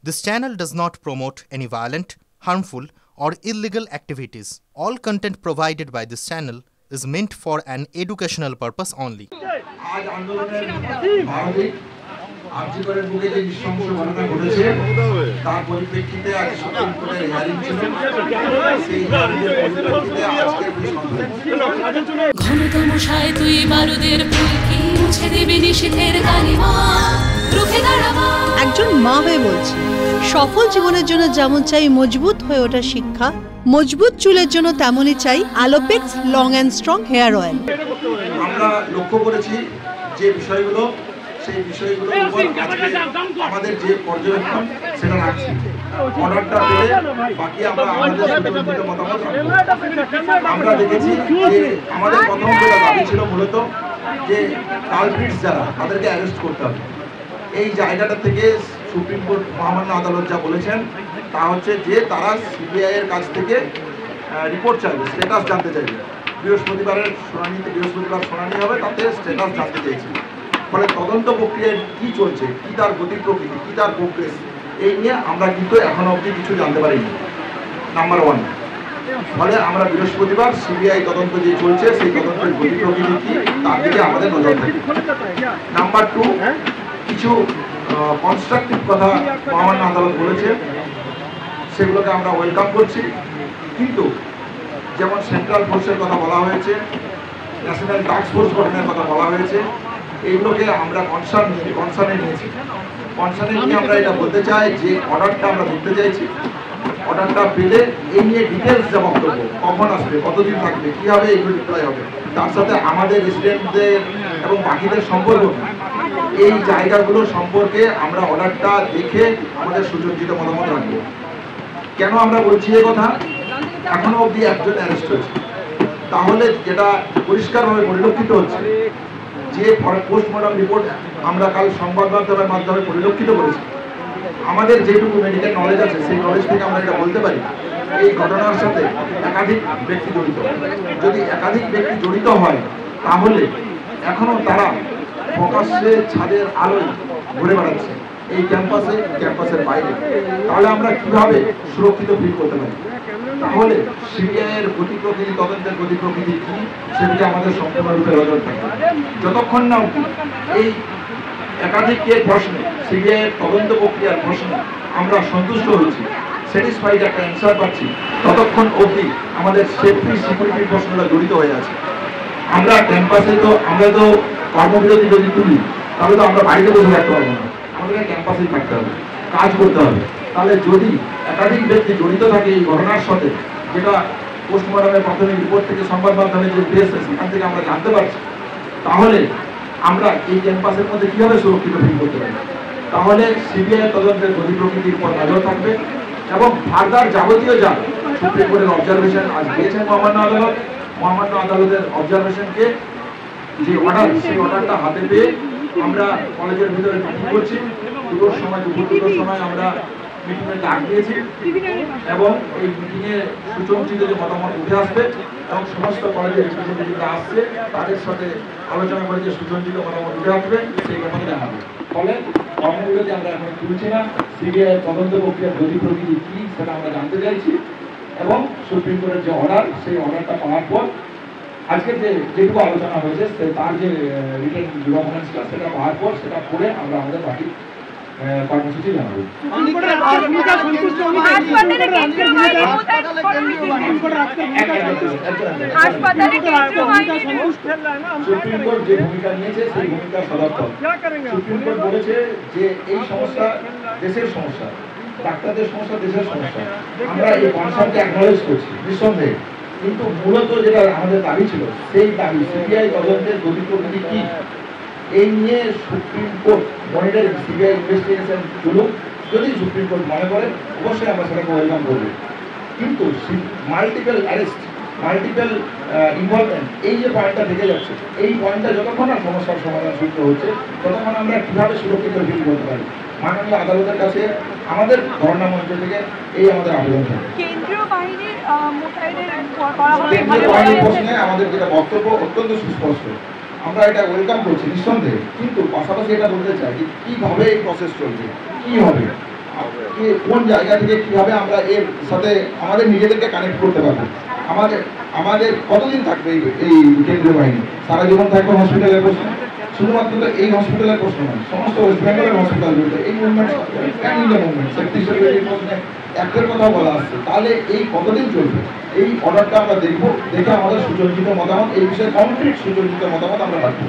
This channel does not promote any violent, harmful, or illegal activities. All content provided by this channel is meant for an educational purpose only. आज आंदोलনের ভারতে আর্যিকরের বুকে যে নৃশংস ঘটনা ঘটেছে তার পরিপ্রেক্ষিতে আজ সুপ্রিম কোর্টের হিয়ারিং ছিল সেই হিয়ারিংয়ের পরিপ্রেক্ষিতে আজকের প্রেস কনফারেন্স ঘনতম সায় তুই বারুদের ফুলকি মুছে দেবে নিষেধের কালিমা রুখে দাঁড়াবা। একজন মা হয়ে বলছি, সফল জীবনের জন্য যেমন চাই মজবুত হয়ে ওঠা শিক্ষা, মজবুত চুলের জন্য তেমনই চাই Alopex long and strong hair oil. আমরা লক্ষ্য করেছি যে বিষয়গুলো সেই বিষয়গুলোর উপর আমাদের যে পর্যবেক্ষণ সেটা রাখছি। অর্ডারটা পেলে বাকি আমরা আমাদের সুচিন্তিত মতামত রাখবো। আমরা দেখেছি যে আমাদের প্রথম যেটা দাবি ছিল মূলত যে কালপ্রিটস যারা তাদেরকে অ্যারেস্ট করতে হবে। এই জায়গাটা থেকে সুপ্রিম কোর্ট মহামান্য আদালত যা বলেছেন তা হচ্ছে যে তারা সিবিআই এর কাছ থেকে রিপোর্ট চাইবে, স্ট্যাটাস জানতে চাইবে। বৃহস্পতিবার শুনানি হবে, তাতে স্ট্যাটাস জানতে চাইছে। ফলে তদন্ত প্রক্রিয়ায় কী চলছে, কী তার গতি প্রকৃতি, কী তার প্রোগ্রেস, এই নিয়ে আমরা কিন্তু এখনো অবধি কিছু জানতে পারিনি। Number one. ফলে আমরা বৃহস্পতিবার সিবিআই তদন্ত যে চলছে সেই তদন্তের গতি প্রকৃতি কী তার দিকে আমাদের নজর থাকবে। নাম্বার টু, কিছু কনস্ট্রাকটিভ কথা মহামান্য আদালত বলেছে, সেগুলোকে আমরা ওয়েলকাম করছি। কিন্তু যেমন সেন্ট্রাল ফোর্সের কথা বলা হয়েছে, ন্যাশনাল টাস্ক ফোর্স গঠনের কথা বলা হয়েছে, এইগুলোকে আমরা কনসার্নে নিয়েছি। কনসার্নে নিয়ে আমরা এটা বলতে চাই যে অর্ডারটা আমরা দেখতে চাইছি। অর্ডারটা পেলে এই নিয়ে ডিটেলস যা বক্তব্য, কখন আসবে, কতদিন থাকবে, কীভাবে এগুলো ডিপ্লয় হবে, তার সাথে আমাদের রেসিডেন্টদের এবং বাকিদের সম্পর্ক, এই জায়গাগুলো সম্পর্কে আমরা অর্ডারটা দেখে আমাদের সুসজ্জিত মতামত রাখবো। কেন আমরা বলছি এ কথা? এখনো অবধি একজন অ্যারেস্ট হয়েছে। তাহলে যেটা পরিষ্কারভাবে পরিলক্ষিত হচ্ছে যে পোস্টমর্টম রিপোর্ট আমরা কাল সংবাদ মাধ্যমে পরিলক্ষিত করেছি, আমাদের যেটুকু মেডিকেল নলেজ আছে সেই নলেজ থেকে আমরা এটা বলতে পারি এই ঘটনার সাথে একাধিক ব্যক্তি জড়িত। যদি একাধিক ব্যক্তি জড়িত হয় তাহলে এখনো তারা প্রকাশ্যে ছাদের আলোয় ঘুরে বেড়াচ্ছে এই ক্যাম্পাসের বাইরে। তাহলে আমরা কিভাবে সুরক্ষিত ফিল করতে পারি? তাহলে সিবিআইয়ের গতি প্রকৃতি, তদন্তের গতি প্রকৃতি কি, সেদিকে আমাদের সম্পূর্ণরূপে নজর থাকবে। যতক্ষণ না এই একাধিক প্রশ্নে, সিবিআইয়ের তদন্ত প্রক্রিয়ার প্রশ্নে আমরা সন্তুষ্ট হয়েছি, স্যাটিসফাইড একটা অ্যান্সার পাচ্ছি, ততক্ষণ অবধি আমাদের সেফটি সিকিউরিটির প্রশ্নটা জড়িত হয়ে আছে। আমরা ক্যাম্পাসে আমরা তো কর্মবিরতি যদি তুলি তাহলে তো আমরা বাড়িতে বসে থাকতে পারবো না, আমাদেরকে ক্যাম্পাসেই থাকতে হবে, কাজ করতে হবে। তাহলে যদি একাধিক ব্যক্তি জড়িত থাকে এই ঘটনার সাথে, যেটা পোস্টমর্টমের প্রাথমিক রিপোর্ট থেকে সংবাদ মাধ্যমে যে পেয়েছে সেখান থেকে আমরা জানতে পারছি, তাহলে আমরা এই ক্যাম্পাসের মধ্যে কীভাবে সুরক্ষিত ফিল করতে পারি? তাহলে সিবিআই তদন্তের গতি প্রকৃতির উপর নজর থাকবে এবং ফার্দার যাবতীয় যা সুপ্রিম কোর্টের অবজারভেশন আজ দিয়েছেন মহামান্য আদালতের অবজারভেশনকে যে অর্ডার, সেই অর্ডারটা হাতে পেয়ে আমরা কলেজের ভিতরে মিটিং করছি। দুপুর 2টোর সময় আমরা মিটিংয়ে ডাক দিয়েছি এবং এই মিটিংয়ে সুসজ্জিত যে মতামত উঠে আসবে এবং সমস্ত কলেজের রিপ্রেজেন্টেটিভরা আসছে তাদের সাথে আলোচনা করে যে সুসজ্জিত মতামত উঠে আসবে সেই ব্যাপারে জানাবে। ফলে কর্মবিরতি আমরা এখন তুলছি না, সিবিআই তদন্ত প্রক্রিয়ার গতি প্রকৃতি কী সেটা আমরা জানতে চাইছি এবং সুপ্রিম কোর্টের যে অর্ডার, সেই অর্ডারটা পাওয়ার পর আজকে যেটুকু আলোচনা হয়েছে তার যে রিটেন ডকুমেন্টসটা সেটা পাওয়ার পর সেটা পড়ে আমরা আমাদের বাকি কর্মসূচি জানাবো। সুপ্রিম কোর্ট যে ভূমিকা নিয়েছে সেই ভূমিকা সদর্থক। সুপ্রিম কোর্ট বলেছে যে এই সমস্যা দেশের সমস্যা, ডাক্তারদের সমস্যা দেশের সমস্যা। আমরা এই কনসার্নকে অ্যাকনলেজ করছি নিঃসন্দেহে, কিন্তু মূলত যেটা আমাদের দাবি ছিল সেই দাবি সিবিআই তদন্তের গতি প্রকৃতি কি, এই নিয়ে supreme court monitoring, CBI investigation চলুক। যদি সুপ্রিম কোর্ট মনে করে অবশ্যই আমরা সেটাকে ওয়েলকাম করবো। কিন্তু মাল্টিপল অ্যারেস্ট, মাল্টিপল ইনভলভমেন্ট, এই যে পয়েন্টটা থেকে যাচ্ছে, এই পয়েন্টটা যতক্ষণ না সমস্যার সমাধান সূত্র হচ্ছে ততক্ষণ আমরা কীভাবে সুরক্ষিত ফিল করতে পারি। মাননীয় আদালতের কাছে আমাদের ধর্ণা মঞ্চ থেকে এই আমাদের আবেদন থাকে। কেন্দ্রীয় বাহিনীর প্রশ্নে আমাদের যেটা বক্তব্য অত্যন্ত সুস্পষ্ট, আমরা এটা ওয়েলকাম করছি নিঃসন্দেহে, কিন্তু পাশাপাশি এটা বলতে চাই যে কীভাবে এই প্রসেস চলছে, কী হবে। কোন জায়গা থেকে কীভাবে আমরা এর সাথে আমাদের নিজেদেরকে কানেক্ট করতে পারবো। আমাদের কতদিন থাকবে এই কেন্দ্রীয় বাহিনী? সারা জীবন থাকবে হসপিটালের প্রশ্ন, শুধুমাত্র এই হসপিটালের প্রশ্ন নয়, সমস্ত ওয়েস্ট বেঙ্গলের হসপিটাল জুড়ে এই মুভমেন্ট একটার কথা বলা আসছে। তাহলে এই কতদিন চলবে? এই অর্ডারটা আমরা দেখবো, দেখে আমাদের সুচরিত মতামত এই বিষয়ে কমপ্লিট সুচরিত মতামত আমরা রাখবো।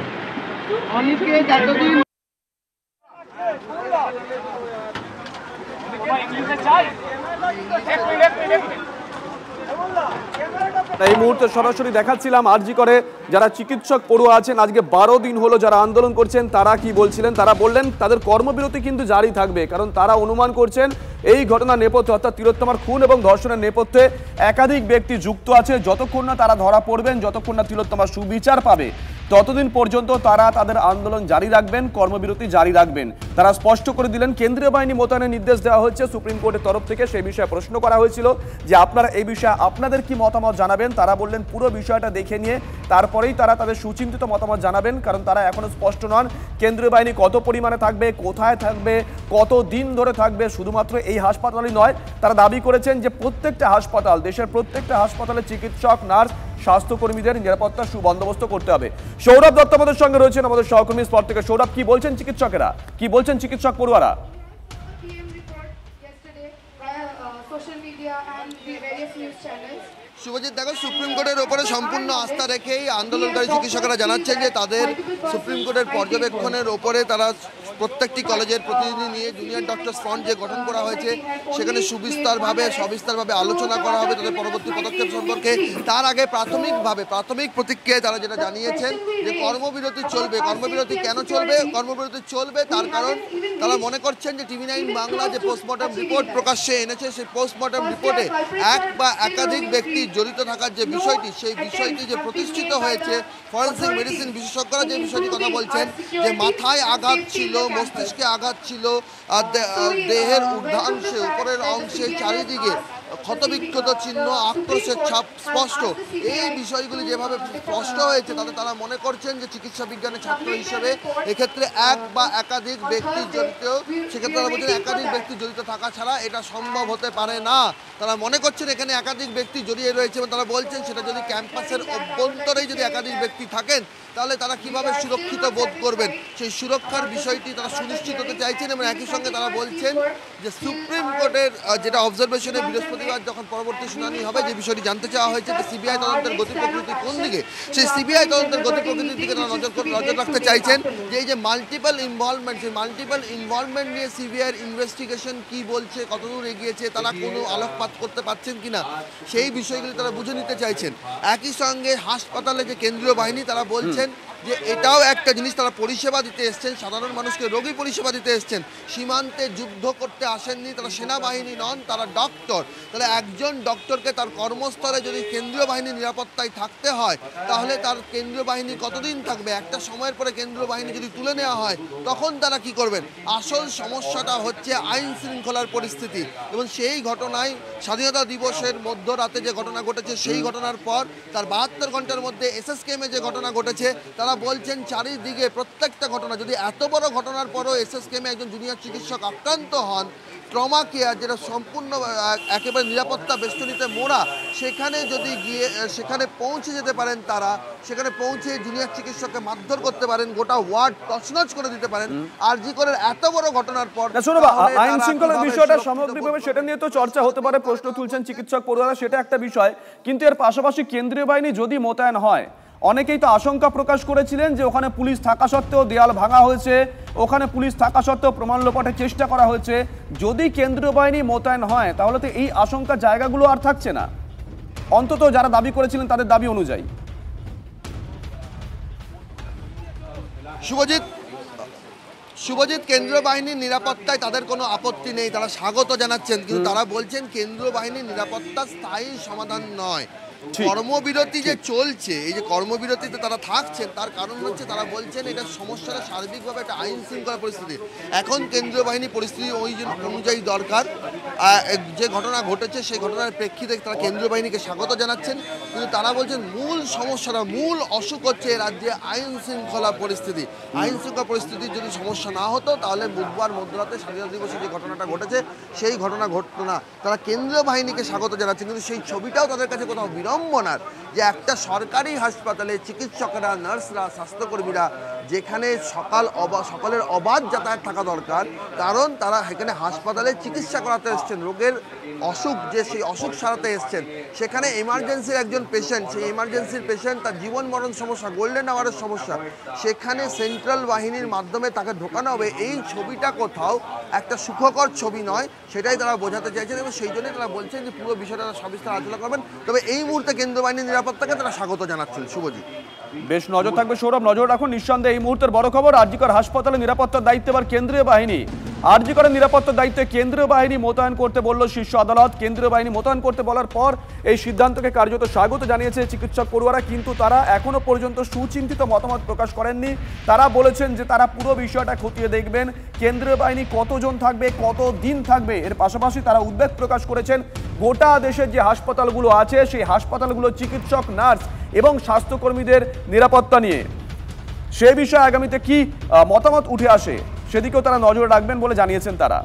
এই মুহূর্তে সরাসরি দেখাচ্ছিলাম আরজি করে যারা চিকিৎসক পড়ুয়া আছেন, আজকে 12 দিন হলো যারা আন্দোলন করছেন তারা কি বলছিলেন। তারা বললেন তাদের কর্মবিরতি কিন্তু জারি থাকবে, কারণ তারা অনুমান করছেন এই ঘটনার নেপথ্যে অর্থাৎ তিলোত্তমার খুন এবং ধর্ষণের নেপথ্যে একাধিক ব্যক্তি যুক্ত আছে। যতক্ষণ না তারা ধরা পড়বেন, যতক্ষণ না তিলোত্তমার সুবিচার পাবে, ততদিন পর্যন্ত তারা তাদের আন্দোলন জারি রাখবেন, কর্মবিরতি জারি রাখবেন। তারা স্পষ্ট করে দিলেন কেন্দ্রীয় বাহিনী মোতায়েনের নির্দেশ দেওয়া হচ্ছে সুপ্রিম কোর্টের তরফ থেকে। সেই বিষয়ে প্রশ্ন করা হয়েছিল যে আপনারা এই বিষয়ে আপনাদের কি মতামত জানাবেন। তারা বললেন পুরো বিষয়টা দেখে নিয়ে তারপরেই তারা তাদের সুচিন্তিত মতামত জানাবেন, কারণ তারা এখনো স্পষ্ট নন কেন্দ্রীয় বাহিনী কত পরিমাণে থাকবে, কোথায় থাকবে, কত দিন ধরে থাকবে। শুধুমাত্র এই হাসপাতালই নয়, তারা দাবি করেছেন যে প্রত্যেকটা হাসপাতাল, দেশের প্রত্যেকটা হাসপাতালে চিকিৎসক, নার্স, স্বাস্থ্যকর্মীদের নিরাপত্তার সুবন্দোবস্ত করতে হবে। সৌরভ দত্ত আমাদের সঙ্গে রয়েছেন, আমাদের সহকর্মী স্পট থেকে। সৌরভ, কি বলছেন চিকিৎসকেরা, কি বলছেন চিকিৎসক পড়ুয়ারা? শুভজিৎ, দেখো, সুপ্রিম কোর্টের ওপরে সম্পূর্ণ আস্থা রেখেই আন্দোলনকারী চিকিৎসকরা জানাচ্ছেন যে তাদের সুপ্রিম কোর্টের পর্যবেক্ষণের ওপরে তারা প্রত্যেকটি কলেজের প্রতিনিধি নিয়ে জুনিয়র ডক্টরস ফ্রন্ট যে গঠন করা হয়েছে সেখানে সবিস্তারভাবে আলোচনা করা হবে তাদের পরবর্তী পদক্ষেপ সম্পর্কে। তার আগে প্রাথমিক প্রতিক্রিয়ায় তারা যেটা জানিয়েছেন যে কর্মবিরতি চলবে। কর্মবিরতি কেন চলবে? কর্মবিরতি চলবে তার কারণ তারা মনে করছেন যে টিভি 9 বাংলা যে পোস্টমর্টম রিপোর্ট প্রকাশ্যে এনেছে, সেই পোস্টমর্টম রিপোর্টে এক বা একাধিক ব্যক্তি জড়িত থাকার যে বিষয়টি, সেই বিষয়টি যে প্রতিষ্ঠিত হয়েছে, ফরেনসিক মেডিসিন বিশেষজ্ঞরা যে বিষয়টি কথা বলছেন যে মাথায় আঘাত ছিল, মস্তিষ্কে আঘাত ছিল, দেহের ঊর্ধ্বাংশে, উপরের অংশে চারিদিকে ক্ষতবিক্ষত চিহ্ন, আক্রোশের ছাপ স্পষ্ট। এই বিষয়গুলি যেভাবে স্পষ্ট হয়েছে তাতে তারা মনে করছেন যে চিকিৎসা বিজ্ঞানের ছাত্র হিসেবে এক্ষেত্রে এক বা একাধিক ব্যক্তি জড়িত, সেক্ষেত্রে তারা বলছেন একাধিক ব্যক্তি জড়িত থাকা ছাড়া এটা সম্ভব হতে পারে না। তারা মনে করছেন এখানে একাধিক ব্যক্তি জড়িয়ে রয়েছে এবং তারা বলছেন সেটা যদি ক্যাম্পাসের অভ্যন্তরেই যদি একাধিক ব্যক্তি থাকেন তাহলে তারা কিভাবে সুরক্ষিত বোধ করবেন, সেই সুরক্ষার বিষয়টি তারা সুনিশ্চিত হতে চাইছেন। এবং একই সঙ্গে তারা বলছেন যে সুপ্রিম কোর্টের যেটা অবজারভেশনে বৃহস্পতিবার যখন পরবর্তী শুনানি হবে, যে বিষয়টি জানতে চাওয়া হয়েছে যে সিবিআই তদন্তের গতি প্রকৃতি কোন দিকে, সেই সিবিআই তদন্তের গতি প্রকৃতির দিকে তারা নজর রাখতে চাইছেন। যে এই যে মাল্টিপল ইনভলভমেন্ট, সেই মাল্টিপল ইনভলভমেন্ট নিয়ে সিবিআইয়ের ইনভেস্টিগেশন কি বলছে, কতদূর এগিয়েছে, তারা কোনো আলোকপাত করতে পারছেন কিনা, সেই বিষয়গুলি তারা বুঝে নিতে চাইছেন। একই সঙ্গে হাসপাতালে যে কেন্দ্রীয় বাহিনী, তারা বলছেন যে এটাও একটা জিনিস, তারা পরিষেবা দিতে এসছেন, সাধারণ মানুষকে রোগী পরিষেবা দিতে এসছেন, সীমান্তে যুদ্ধ করতে আসেননি, তারা সেনাবাহিনী নন, তারা ডক্টর। তাহলে একজন ডক্টরকে তার কর্মস্থলে যদি কেন্দ্রীয় বাহিনীর নিরাপত্তায় থাকতে হয় তাহলে তার কেন্দ্রীয় বাহিনী কতদিন থাকবে? একটা সময়ের পরে কেন্দ্রীয় বাহিনী যদি তুলে নেওয়া হয় তখন তারা কি করবেন? আসল সমস্যাটা হচ্ছে আইন শৃঙ্খলার পরিস্থিতি। এবং সেই ঘটনায় স্বাধীনতা দিবসের মধ্যরাতে যে ঘটনা ঘটেছে, সেই ঘটনার পর তার 72 ঘন্টার মধ্যে এসএসকেএমে যে ঘটনা ঘটেছে, তারা বলছেন চারিদিকে প্রত্যেকটা ঘটনা, যদি এত বড় ঘটনার পরও এসএসকেএমে একজন জুনিয়র চিকিৎসক আক্রান্ত হন, ট্রমা কেয়ার যেটা সম্পূর্ণ একেবারে নিরাপত্তা বেষ্টনীতে মোড়া, সেখানে যদি গিয়ে সেখানে পৌঁছে যেতে পারেন, তারা সেখানে পৌঁছে জুনিয়র চিকিৎসককে মারধর করতে পারেন, গোটা ওয়ার্ড তছনছ করে দিতে পারেন। আরজি করের এত বড় ঘটনার পর আইন শৃঙ্খলার বিষয়টা সামগ্রিকভাবে সেটা নিয়ে তো চর্চা হতে পারে, প্রশ্ন তুলছেন চিকিৎসক পড়ুয়ারা, সেটা একটা বিষয়। কিন্তু এর পাশাপাশি কেন্দ্রীয় বাহিনী যদি মোতায়েন হয়, অনেকেই তো আশঙ্কা প্রকাশ করেছিলেন যে ওখানে পুলিশ থাকা সত্ত্বেও দেয়াল ভাঙা হয়েছে, ওখানে পুলিশ থাকা সত্ত্বেও প্রমাণ লোপাটের চেষ্টা করা হয়েছে। যদি কেন্দ্রীয় বাহিনী মোতায়েন হয় তাহলে তো এই আশঙ্কার জায়গাগুলো আর থাকছে না, অন্তত যারা দাবি করেছিলেন তাদের দাবি অনুযায়ী। শুভজিৎ, কেন্দ্রীয় বাহিনীর নিরাপত্তায় তাদের কোনো আপত্তি নেই, তারা স্বাগত জানাচ্ছেন, কিন্তু তারা বলছেন কেন্দ্রীয় বাহিনীর নিরাপত্তা স্থায়ী সমাধান নয়। কর্মবিরতি যে চলছে, এই যে কর্মবিরতিতে তারা থাকছেন, তার কারণ হচ্ছে তারা বলছেন এটা সমস্যাটা সার্বিকভাবে একটা আইন শৃঙ্খলা পরিস্থিতি। এখন কেন্দ্রীয় বাহিনী পরিস্থিতি ওই অনুযায়ী দরকার। যে ঘটনা ঘটেছে সেই ঘটনার প্রেক্ষিতে তারা কেন্দ্রীয় বাহিনীকে স্বাগত জানাচ্ছেন, কিন্তু তারা বলছেন মূল সমস্যাটা, মূল অসুখ হচ্ছে রাজ্যে আইন শৃঙ্খলা পরিস্থিতি। আইন শৃঙ্খলা পরিস্থিতির যদি সমস্যা না হতো তাহলে বুধবার মধ্যরাতে স্বাধীনতা দিবসে যে ঘটনাটা ঘটেছে সেই ঘটনা ঘটতো না। তারা কেন্দ্রীয় বাহিনীকে স্বাগত জানাচ্ছেন, কিন্তু সেই ছবিটাও তাদের কাছে কোথাও বিড়ম্বনার যে একটা সরকারি হাসপাতালে চিকিৎসকরা, নার্সরা, স্বাস্থ্যকর্মীরা যেখানে সকালের অবাধ যাতায়াত থাকা দরকার, কারণ তারা এখানে হাসপাতালে চিকিৎসা করাতে এসছেন, রোগের অসুখ যে সেই অসুখ সারাতে এসছেন, সেখানে এমার্জেন্সির একজন পেশেন্ট, সেই এমার্জেন্সির পেশেন্ট তার জীবন মরণ সমস্যা, গোল্ডেন আওয়ারের সমস্যা, সেখানে সেন্ট্রাল বাহিনীর মাধ্যমে তাকে ঢোকানো হবে, এই ছবিটা কোথাও একটা সুখকর ছবি নয়, সেটাই তারা বোঝাতে চাইছেন এবং সেই জন্যই তারা বলছেন যে পুরো বিষয়টা তারা সবিস্তার আলোচনা করবেন। তবে এই মুহূর্তে কেন্দ্রীয় বাহিনীর নিরাপত্তাকে তারা স্বাগত জানাচ্ছেন। শুভজিৎ, বেশ নজর থাকবে সৌরভ, নজর রাখুন। নিঃসন্দেহে এই মুহূর্তের বড় খবর, আরজিকর হাসপাতালে নিরাপত্তার দায়িত্বে এবার কেন্দ্রীয় বাহিনী। আরজিকরের নিরাপত্তার দায়িত্বে কেন্দ্রীয় বাহিনী মোতায়েন করতে বলল শীর্ষ আদালত। কেন্দ্রীয় বাহিনী মোতায়েন করতে বলার পর এই সিদ্ধান্তকে কার্যত স্বাগত জানিয়েছে চিকিৎসক পড়ুয়ারা, কিন্তু তারা এখনো পর্যন্ত সুচিন্তিত মতামত প্রকাশ করেননি। তারা বলেছেন যে তারা পুরো বিষয়টা খতিয়ে দেখবেন, কেন্দ্রীয় বাহিনী কতজন থাকবে, কত দিন থাকবে। এর পাশাপাশি তারা উদ্বেগ প্রকাশ করেছেন গোটা দেশের যে হাসপাতালগুলো আছে সেই হাসপাতালগুলো চিকিৎসক, নার্স এবং স্বাস্থ্যকর্মীদের নিরাপত্তা নিয়ে সে বিষয়ে আগামীতে কি মতামত উঠে আসে সেদিকেও তারা নজর রাখবেন বলে জানিয়েছেন তারা।